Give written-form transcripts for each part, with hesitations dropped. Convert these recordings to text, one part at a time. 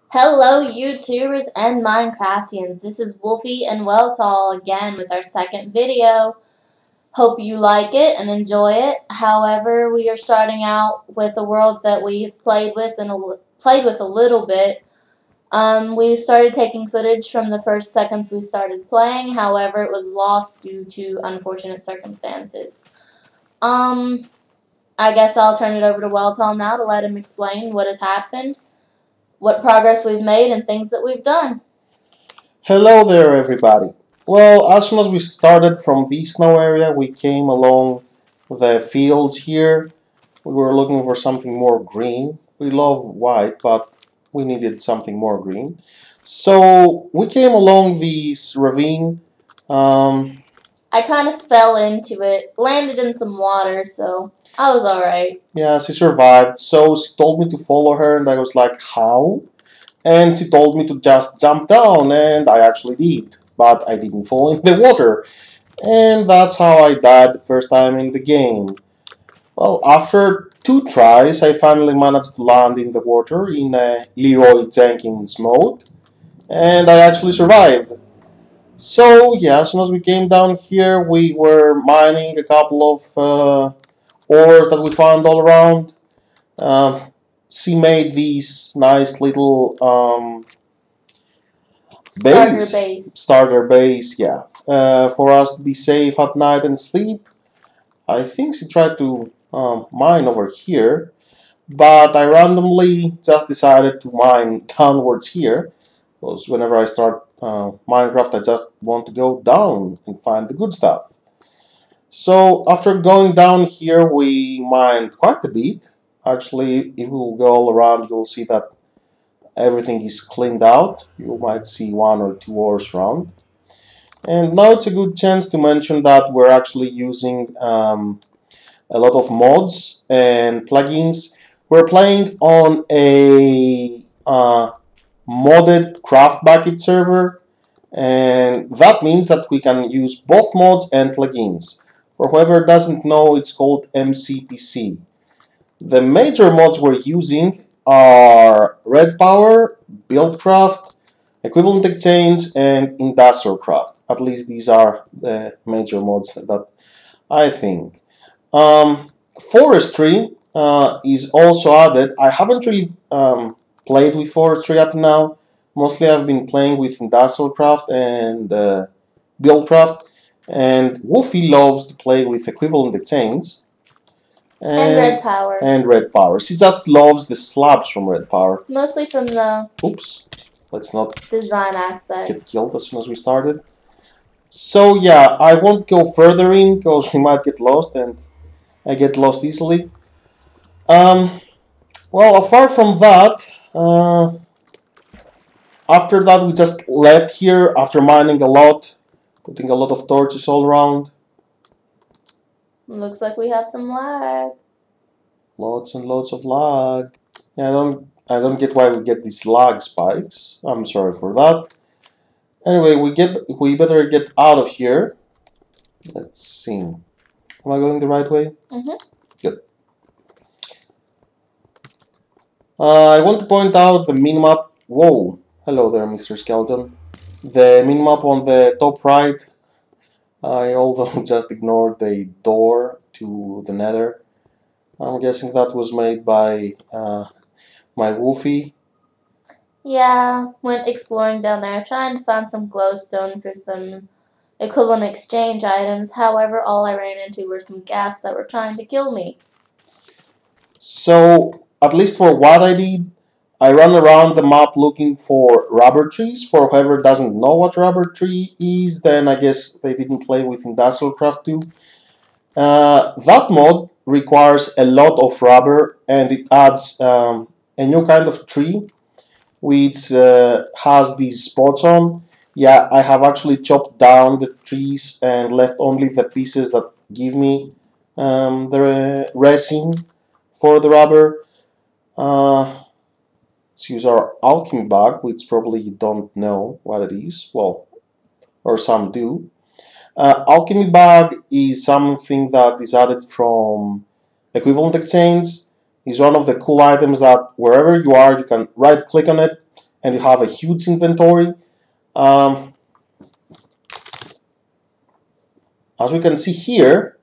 Hello YouTubers and Minecraftians, this is Wolfie and Welltall again with our second video. Hope you like it and enjoy it. However, we are starting out with a world that we've played with a little bit. We started taking footage from the first seconds we started playing, however it was lost due to unfortunate circumstances. I guess I'll turn it over to Welltall now to let him explain what has happened, what progress we've made, and things that we've done. Hello there, everybody. Well, as soon as we started from the snow area, we came along the fields here. We were looking for something more green. We love white, but we needed something more green. So we came along this ravine. I kind of fell into it, landed in some water, so I was alright. Yeah, she survived. So she told me to follow her, and I was like, how? And she told me to just jump down, and I actually did. But I didn't fall in the water. And that's how I died the first time in the game. Well, after 2 tries, I finally managed to land in the water in a Leroy Jenkins mode. And I actually survived. So, yeah, as soon as we came down here, we were mining a couple of ores that we found all around. She made these nice little starter base, yeah, for us to be safe at night and sleep. I think she tried to mine over here, but I randomly just decided to mine downwards here, because whenever I start Minecraft, I just want to go down and find the good stuff. So after going down here, we mined quite a bit. Actually, if we go all around, you'll see that everything is cleaned out. You might see 1 or 2 ores around. And now it's a good chance to mention that we're actually using a lot of mods and plugins. We're playing on a modded Craft Bucket server, and that means that we can use both mods and plugins. For whoever doesn't know, it's called MCPC. The major mods we're using are Red Power, Buildcraft, Equivalent Exchange, and Industrial Craft. At least these are the major mods that I think. Forestry is also added. I haven't really played with Forestry up to now. Mostly I've been playing with Industrial Craft and Buildcraft. And Wolfie loves to play with Equivalent Exchange. And Red Power. And Red Power. She just loves the slabs from Red Power. Mostly from the... Oops. Let's not design aspect. Get killed as soon as we started. So yeah, I won't go further in because we might get lost, and I get lost easily. Well, apart from that, after that we just left here after mining a lot, putting a lot of torches all around. Looks like we have some lag. Lots and lots of lag. Yeah, I don't get why we get these lag spikes. I'm sorry for that. Anyway, we better get out of here. Let's see. Am I going the right way? Good. I want to point out the minimap. Whoa. Hello there, Mr. Skeleton. The minimap on the top right. I although just ignored the door to the nether. I'm guessing that was made by my Wolfie. Yeah, went exploring down there, trying to find some glowstone for some equivalent exchange items. However, all I ran into were some ghasts that were trying to kill me. So, at least for what I did, I ran around the map looking for rubber trees. For whoever doesn't know what rubber tree is, then I guess they didn't play with Industrial Craft 2. That mod requires a lot of rubber, and it adds a new kind of tree which has these spots on. Yeah, I have actually chopped down the trees and left only the pieces that give me the resin for the rubber. Let's use our alchemy bag, which probably you don't know what it is. Well, or some do. Alchemy bag is something that is added from Equivalent Exchange. It's one of the cool items that wherever you are, you can right click on it, and you have a huge inventory. As we can see here,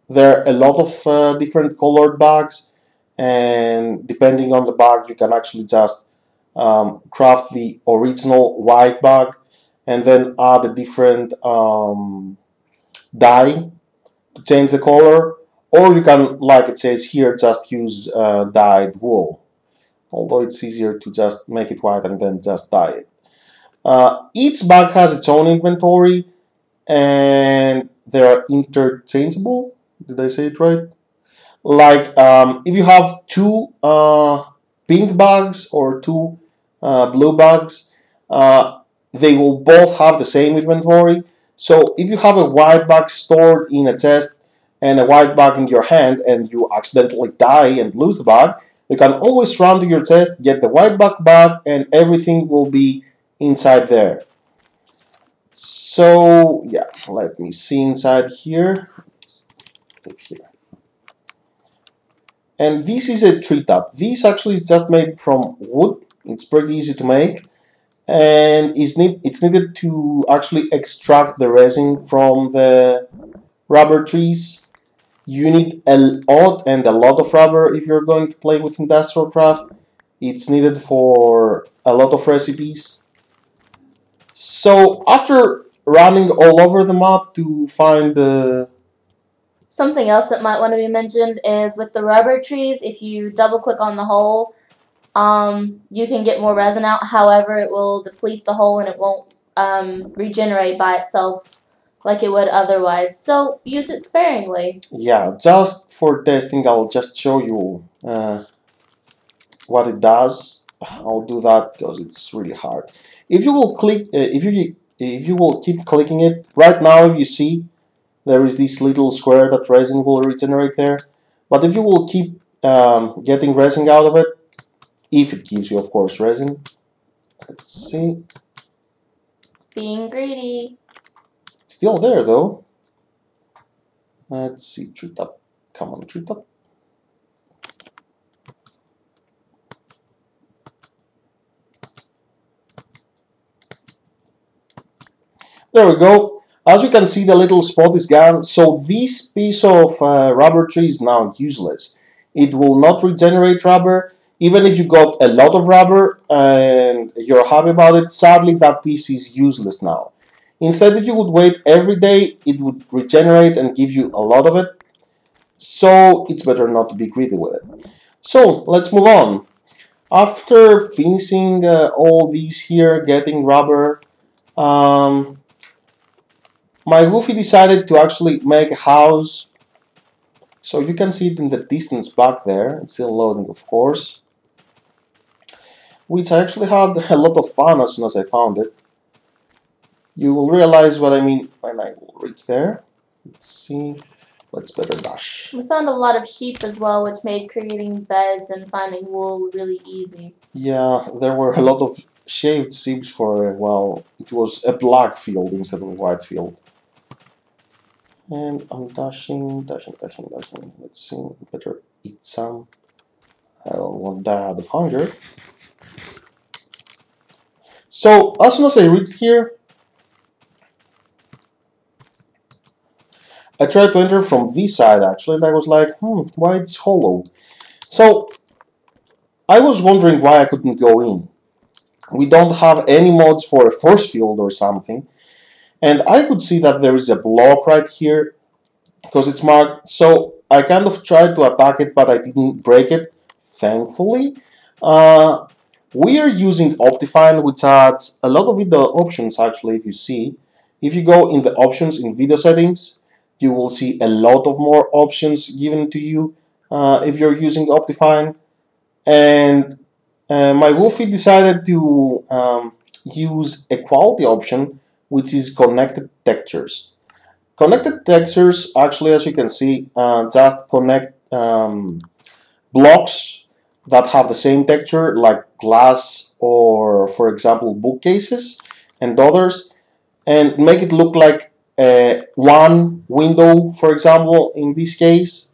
there are a lot of different colored bags, and depending on the bag, you can actually just craft the original white bag and then add a different dye to change the color, or you can, like it says here, just use dyed wool, although it's easier to just make it white and then just dye it. Each bag has its own inventory, and they are interchangeable. Did I say it right? Like if you have two pink bags or two blue bags, they will both have the same inventory. So if you have a white bag stored in a chest and a white bag in your hand, and you accidentally die and lose the bag, you can always run to your chest, get the white bag, and everything will be inside there. So yeah, let me see inside here. And this is a tree top. This actually is just made from wood. It's pretty easy to make, and it's needed to actually extract the resin from the rubber trees. You need a lot of rubber if you're going to play with Industrial Craft. It's needed for a lot of recipes. So after running all over the map to find the... Something else that might want to be mentioned is with the rubber trees, if you double click on the hole, you can get more resin out. However, it will deplete the hole and it won't regenerate by itself like it would otherwise. So use it sparingly. Yeah, just for testing, I'll just show you what it does. I'll do that because it's really hard. If you will click, if you will keep clicking it right now, if you see, there is this little square that resin will regenerate there. But if you will keep getting resin out of it, if it gives you, of course, resin. Let's see. Being greedy. Still there though. Let's see, tree top. Come on, tree top. There we go. As you can see, the little spot is gone. So this piece of rubber tree is now useless. It will not regenerate rubber. Even if you got a lot of rubber and you're happy about it, sadly that piece is useless now. Instead, if you would wait every day, it would regenerate and give you a lot of it. So it's better not to be greedy with it. So let's move on. After finishing all these here, getting rubber, my Goofy decided to actually make a house. So you can see it in the distance back there. It's still loading, of course. Which I actually had a lot of fun as soon as I found it. You will realize what I mean when I will reach there. Let's see. Let's better dash. We found a lot of sheep as well, which made creating beds and finding wool really easy. Yeah, there were a lot of shaved sheep for, well, it was a black field instead of a white field. And I'm dashing. Let's see, better eat some. I don't want to die out of hunger. So, as soon as I reached here, I tried to enter from this side actually, and I was like, why it's hollow? So, I was wondering why I couldn't go in. We don't have any mods for a force field or something. And I could see that there is a block right here, because it's marked, so I kind of tried to attack it, but I didn't break it, thankfully. We are using Optifine, which adds a lot of video options actually, if you see. If you go in the options in video settings, you will see a lot of more options given to you if you're using Optifine. And my Goofy decided to use a quality option, which is connected textures. Connected textures, actually, as you can see, just connect blocks that have the same texture, like glass or, for example, bookcases and others, and make it look like one window, for example, in this case.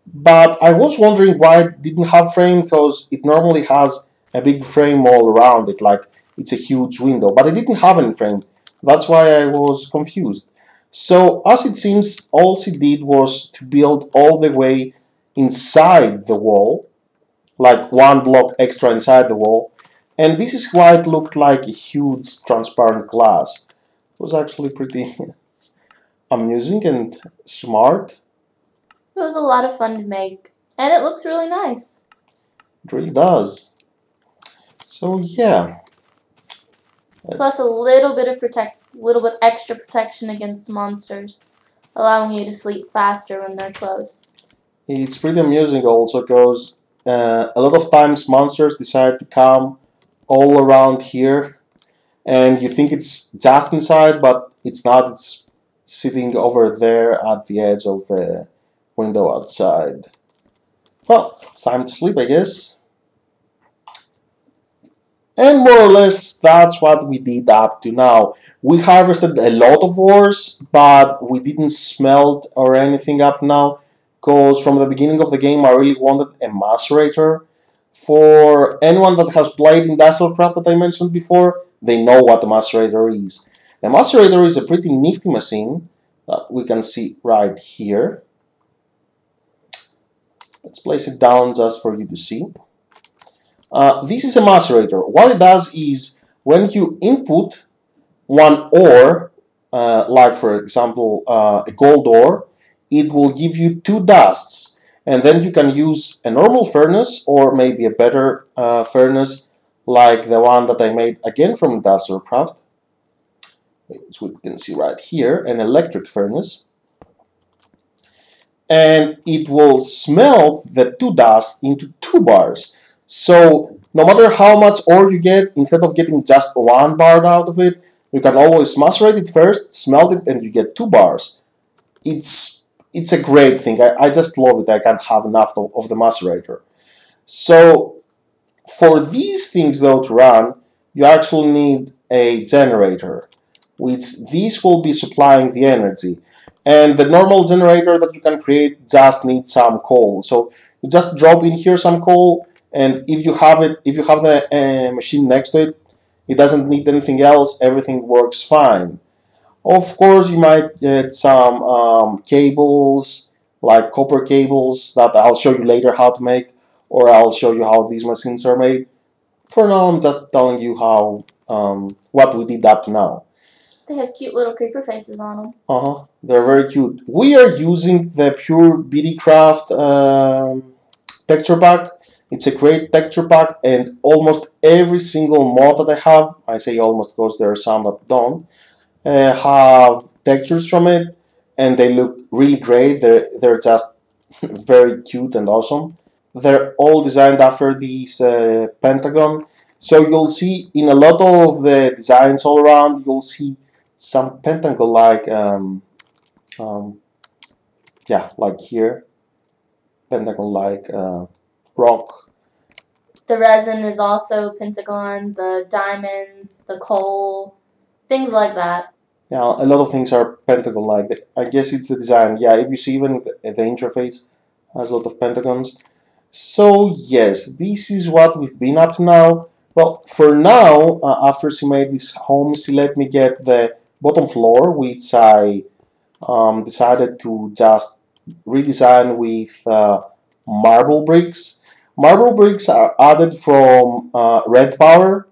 But I was wondering why it didn't have frame, because it normally has a big frame all around it, like it's a huge window, but it didn't have any frame. That's why I was confused. So as it seems, all she did was to build all the way inside the wall, like one block extra inside the wall, and this is why it looked like a huge transparent glass. It was actually pretty amusing and smart. It was a lot of fun to make, and it looks really nice. It really does. So yeah. Plus a little bit extra protection against monsters, allowing you to sleep faster when they're close. It's pretty amusing also because a lot of times monsters decide to come all around here, and you think it's just inside, but it's not. It's sitting over there at the edge of the window outside. Well, it's time to sleep, I guess. And more or less, that's what we did up to now. We harvested a lot of ores, but we didn't smelt or anything up now, because from the beginning of the game I really wanted a macerator. For anyone that has played Industrial Craft that I mentioned before, they know what a macerator is. A macerator is a pretty nifty machine that we can see right here. Let's place it down just for you to see. This is a macerator. What it does is, when you input one ore, like for example a gold ore, it will give you 2 dusts, and then you can use a normal furnace or maybe a better furnace like the one that I made again from Industrial Craft, which we can see right here, an electric furnace, and it will smelt the 2 dust into 2 bars. So no matter how much ore you get, instead of getting just 1 bar out of it, you can always macerate it first, smelt it, and you get 2 bars. It's a great thing. I just love it. I can't have enough of the macerator. So for these things though to run, you actually need a generator, which this will be supplying the energy. And the normal generator that you can create just needs some coal. So you just drop in here some coal, and if you have the machine next to it, it doesn't need anything else, everything works fine. Of course, you might get some cables, like copper cables, that I'll show you later how to make, or I'll show you how these machines are made. For now, I'm just telling you how what we did up to now. They have cute little creeper faces on them. They're very cute. We are using the pure BDcraft texture pack. It's a great texture pack, and almost every single mod that I have, I say almost because there are some that don't, have textures from it, and they look really great. They're just very cute and awesome. They're all designed after this pentagon. So you'll see in a lot of the designs all around, you'll see some pentagon-like, yeah, like here, pentagon-like rock. The resin is also pentagon, the diamonds, the coal, things like that. Yeah, a lot of things are pentagon-like. I guess it's the design. Yeah, if you see even the interface has a lot of pentagons. So yes, this is what we've been up to now. Well, for now, after she made this home, she let me get the bottom floor, which I decided to just redesign with marble bricks. Marble bricks are added from Red Power.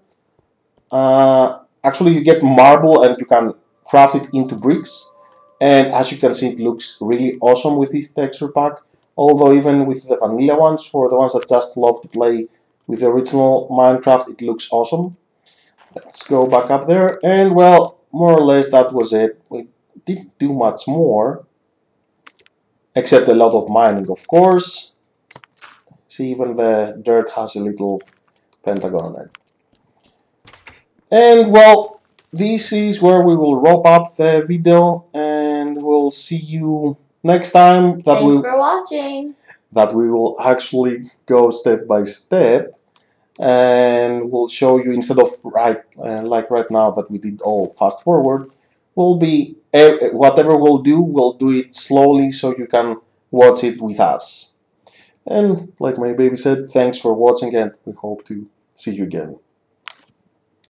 Actually, you get marble and you can craft it into bricks. And as you can see, it looks really awesome with this texture pack. Although even with the vanilla ones, for the ones that just love to play with the original Minecraft, it looks awesome. Let's go back up there. And well, more or less that was it. We didn't do much more. Except a lot of mining, of course. See, even the dirt has a little pentagon on it. And well, this is where we will wrap up the video, and we'll see you next time. Thanks for watching. That we will actually go step by step, and we'll show you, instead of like right now that we did all fast forward, will be whatever we'll do it slowly so you can watch it with us. And like my baby said, thanks for watching, and we hope to See you again.